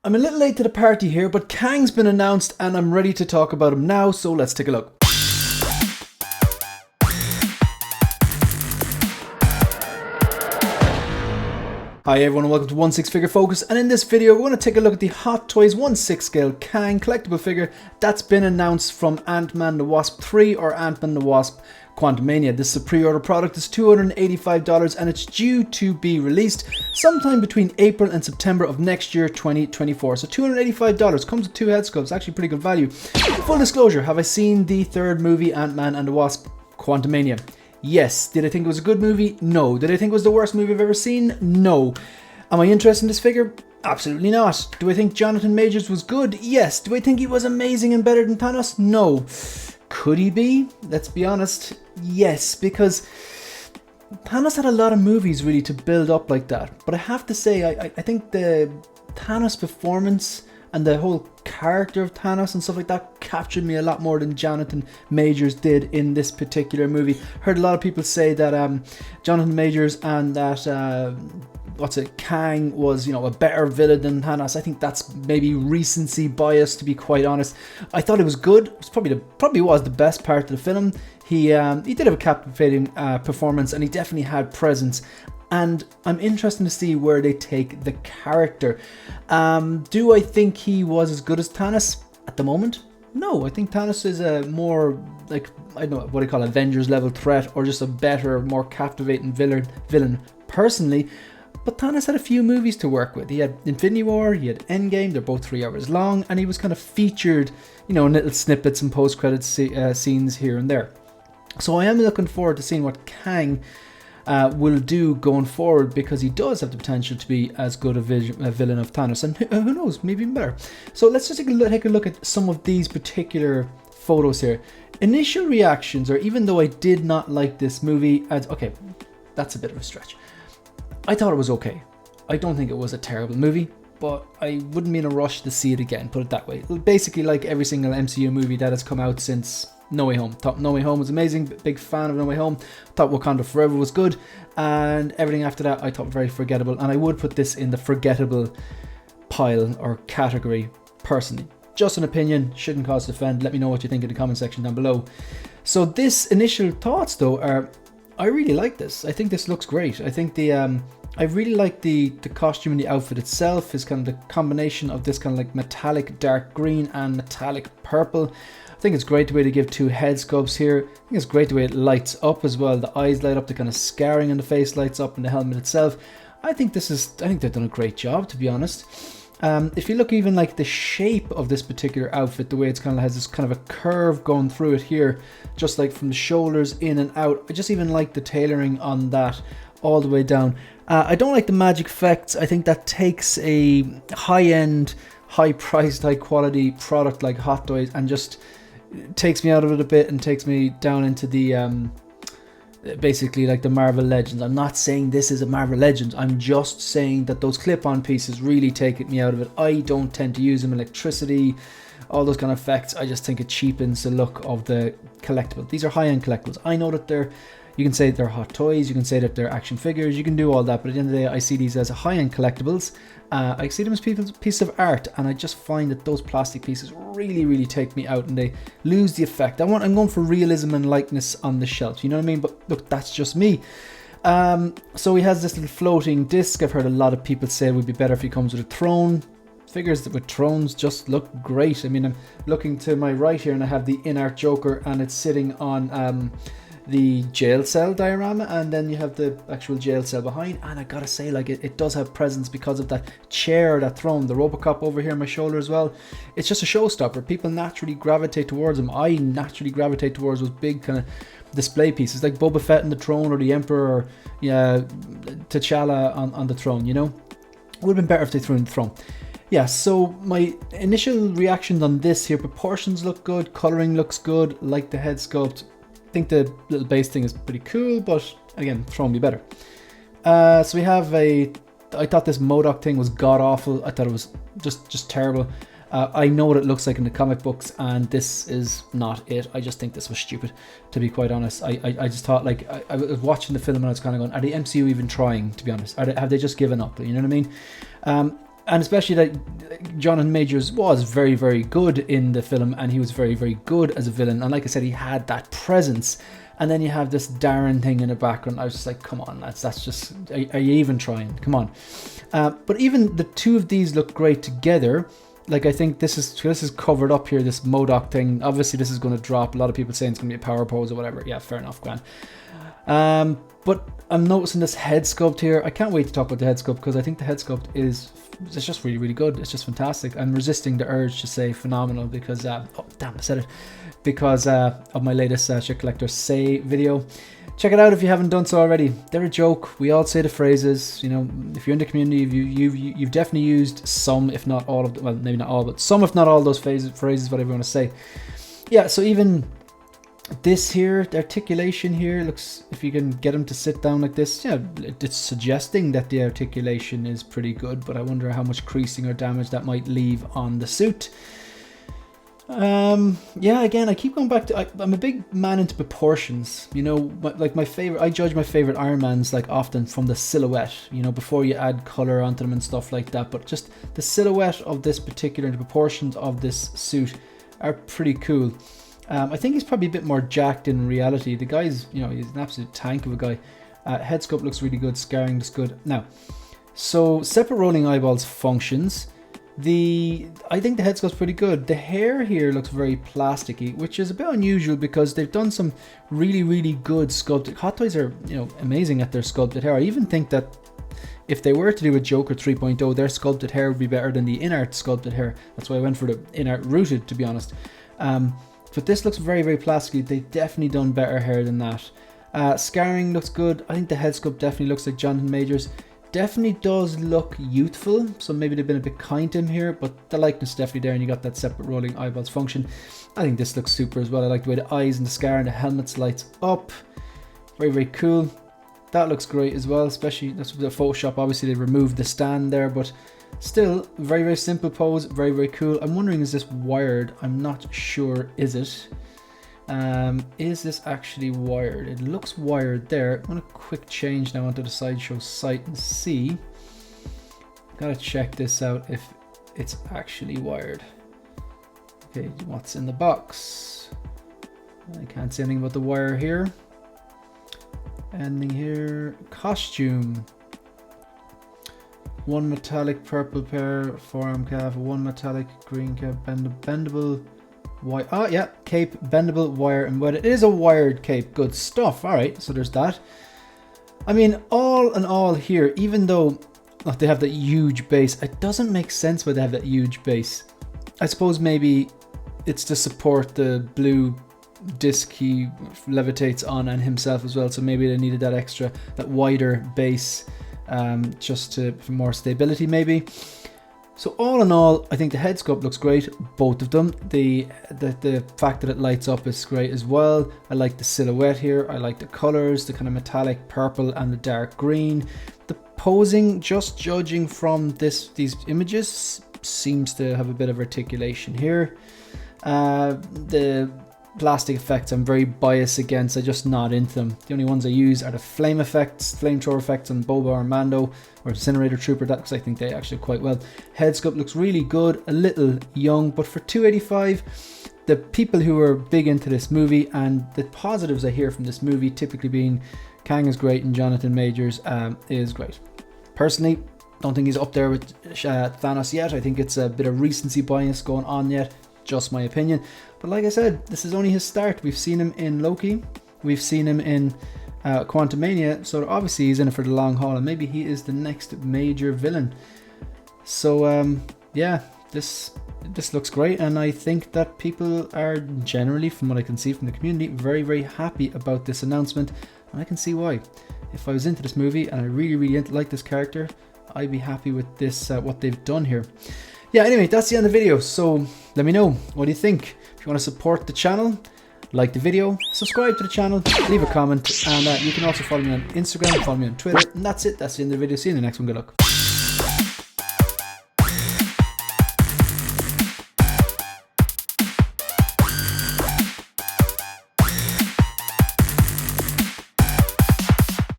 I'm a little late to the party here, but Kang's been announced and I'm ready to talk about him now, so let's take a look. Hi everyone and welcome to 1/6 Figure Focus, and in this video we're going to take a look at the Hot Toys 1/6 scale Kang collectible figure that's been announced from Ant-Man the Wasp 3 or Ant-Man the Wasp Quantumania. This is a pre-order product, it's $285 and it's due to be released sometime between April and September of next year, 2024. So $285, comes with two head sculpts, actually pretty good value. Full disclosure, have I seen the third movie Ant-Man and the Wasp Quantumania? Yes. Did I think it was a good movie? No. Did I think it was the worst movie I've ever seen? No. Am I interested in this figure? Absolutely not. Do I think Jonathan Majors was good? Yes. Do I think he was amazing and better than Thanos? No. Could he be? Let's be honest. Yes, because Thanos had a lot of movies really to build up like that. But I have to say, I think the Thanos performance and the whole character of Thanos and stuff like that captured me a lot more than Jonathan Majors did in this particular movie. Heard a lot of people say that Jonathan Majors and that Kang was, a better villain than Thanos. I think that's maybe recency bias, to be quite honest. I thought it was good. It was probably was the best part of the film. He did have a captivating performance, and he definitely had presence. And I'm interested to see where they take the character. Do I think he was as good as Thanos at the moment? No, I think Thanos is a more, I don't know what I call Avengers level threat, or just a better, more captivating villain personally. But Thanos had a few movies to work with. He had Infinity War, he had Endgame, they're both 3 hours long, and he was kind of featured, in little snippets and post-credit scenes here and there. So I am looking forward to seeing what Kang will do going forward, because he does have the potential to be as good a villain of Thanos, and who knows, maybe even better. So let's just take a look at some of these particular photos here. Initial reactions, or even though I did not like this movie, okay, that's a bit of a stretch. I thought it was okay. I don't think it was a terrible movie, but I wouldn't be in a rush to see it again, put it that way. Basically like every single MCU movie that has come out since No Way Home. Thought No Way Home was amazing, big fan of No Way Home. Thought Wakanda Forever was good, and everything after that I thought very forgettable, and I would put this in the forgettable pile or category personally. Just an opinion, shouldn't cause offend. Let me know what you think in the comment section down below. So this initial thoughts though are, I really like this. I think this looks great. I think I really like the costume and the outfit itself. Is kind of the combination of this kind of like metallic dark green and metallic purple. I think it's great the way they give two head sculpts here. I think it's great the way it lights up as well. The eyes light up, the kind of scarring on the face lights up, and the helmet itself. I think they've done a great job, to be honest. If you look even like the shape of this particular outfit, the way it's kind of has this kind of a curve going through it here, just like from the shoulders in and out. I just even like the tailoring on that all the way down. I don't like the magic effects. I think that takes a high-end, high-priced, high-quality product like Hot Toys and just takes me out of it a bit and takes me down into the basically like the Marvel Legends. I'm not saying this is a Marvel Legends, I'm just saying that those clip-on pieces really take me out of it. I don't tend to use them, electricity, all those kind of effects. I just think it cheapens the look of the collectible. These are high-end collectibles. I know that you can say they're Hot Toys, you can say that they're action figures, you can do all that, but at the end of the day I see these as high-end collectibles. I see them as pieces of art, and I just find that those plastic pieces really take me out and they lose the effect. I'm going for realism and likeness on the shelf, you know what I mean? But look, that's just me. So he has this little floating disc. I've heard a lot of people say it would be better if he comes with a throne. Figures with thrones just look great. I mean, I'm looking to my right here and I have the in-art Joker, and it's sitting on the jail cell diorama, and then you have the actual jail cell behind, and I gotta say, like, it does have presence because of that chair, that throne, the Robocop over here on my shoulder as well. It's just a showstopper. People naturally gravitate towards them. I naturally gravitate towards those big kind of display pieces like Boba Fett on the throne, or the Emperor, or T'Challa on the throne. It would have been better if they threw in the throne. Yeah, so my initial reactions on this here: proportions look good, coloring looks good, like the head sculpt. I think the little base thing is pretty cool, but again, throwing me better. So we have I thought this MODOK thing was god awful. I thought it was just terrible. I know what it looks like in the comic books, and this is not it. I just think this was stupid, to be quite honest. I just thought, like, I was watching the film and I was kind of going, are the MCU even trying, to be honest? Have they just given up? You know what I mean? and especially that Jonathan Majors was very, very good in the film, and he was very, very good as a villain. And like I said, he had that presence. And then you have this Darren thing in the background. I was just like, come on, that's just, are you even trying? Come on. But even the two of these look great together. Like, I think this is covered up here, this MODOK thing. Obviously, this is going to drop. A lot of people saying it's going to be a power pose or whatever. Yeah, fair enough, Grant. But I'm noticing this head sculpt here. I can't wait to talk about the head sculpt, because I think the head sculpt it's just really, really good. It's just fantastic. I'm resisting the urge to say phenomenal because, oh, damn, I said it. Because of my latest Shit Collector Say video. Check it out if you haven't done so already. They're a joke. We all say the phrases. You know, if you're in the community, you've definitely used some, if not all of them. Well, maybe not all, but some, if not all, those phrases, whatever you want to say. Yeah, so even this here, the articulation here looks, if you can get him to sit down like this, yeah, it's suggesting that the articulation is pretty good, but I wonder how much creasing or damage that might leave on the suit. Yeah, again, I keep going back to, I'm a big man into proportions, you know, like I judge my favorite Iron Mans like often from the silhouette, you know, before you add color onto them and stuff like that, but just the silhouette of this particular, the proportions of this suit are pretty cool. I think he's probably a bit more jacked in reality. The guy's, you know, he's an absolute tank of a guy. Head sculpt looks really good, scarring looks good. Now, so separate rolling eyeballs functions. I think the head sculpt's pretty good. The hair here looks very plasticky, which is a bit unusual because they've done some really, really good sculpted. Hot Toys are, you know, amazing at their sculpted hair. I even think that if they were to do a Joker 3.0, their sculpted hair would be better than the in-art sculpted hair. That's why I went for the in-art rooted, to be honest. But this looks very, very plasticky. They've definitely done better hair than that. Scarring looks good. I think the head sculpt definitely looks like Jonathan Majors. Definitely does look youthful, so maybe they've been a bit kind to him here, but the likeness is definitely there, and you got that separate rolling eyeballs function. I think this looks super as well. I like the way the eyes and the scar and the helmet lights up. Very, very cool. That looks great as well, especially, that's with the Photoshop. Obviously, they removed the stand there, but still, very, very simple pose. Very, very cool. I'm wondering, is this wired? I'm not sure, is it? Is this actually wired? It looks wired there. I'm going to quick change now onto the Sideshow site and see. Gotta check this out if it's actually wired. Okay, what's in the box? I can't see anything about the wire here. Ending here. Costume. One metallic purple pair, forearm calf, one metallic green cap, bendable. Oh yeah, cape, bendable, wire, and wedded. It is a wired cape. Good stuff. All right, so there's that. I mean, all in all here, even though they have that huge base, it doesn't make sense why they have that huge base. I suppose maybe it's to support the blue disc he levitates on and himself as well. So maybe they needed that extra, that wider base, just for more stability maybe. So all in all, I think the head sculpt looks great, both of them. The fact that it lights up is great as well. I like the silhouette here. I like the colors, the kind of metallic purple and the dark green. The posing, just judging from these images, seems to have a bit of articulation here. The plastic effects I'm very biased against. I'm just not into them. The only ones I use are the flame effects, flamethrower effects on Boba or Mando or Incinerator Trooper. That's, I think they actually quite well. Head sculpt looks really good, a little young, but for $285, the people who are big into this movie, and the positives I hear from this movie typically being Kang is great and Jonathan Majors is great. Personally, don't think he's up there with Thanos yet. I think it's a bit of recency bias going on yet. Just my opinion. But like I said, this is only his start. We've seen him in Loki. We've seen him in Quantumania. So obviously he's in it for the long haul, and maybe he is the next major villain. So yeah, this looks great, and I think that people are generally, from what I can see from the community, very, very happy about this announcement, and I can see why. If I was into this movie and I really, really like this character, I'd be happy with this, what they've done here. Yeah, anyway, that's the end of the video. So let me know, what do you think? If you want to support the channel, like the video, subscribe to the channel, leave a comment, and you can also follow me on Instagram, follow me on Twitter, and that's it. That's the end of the video. See you in the next one. Good luck.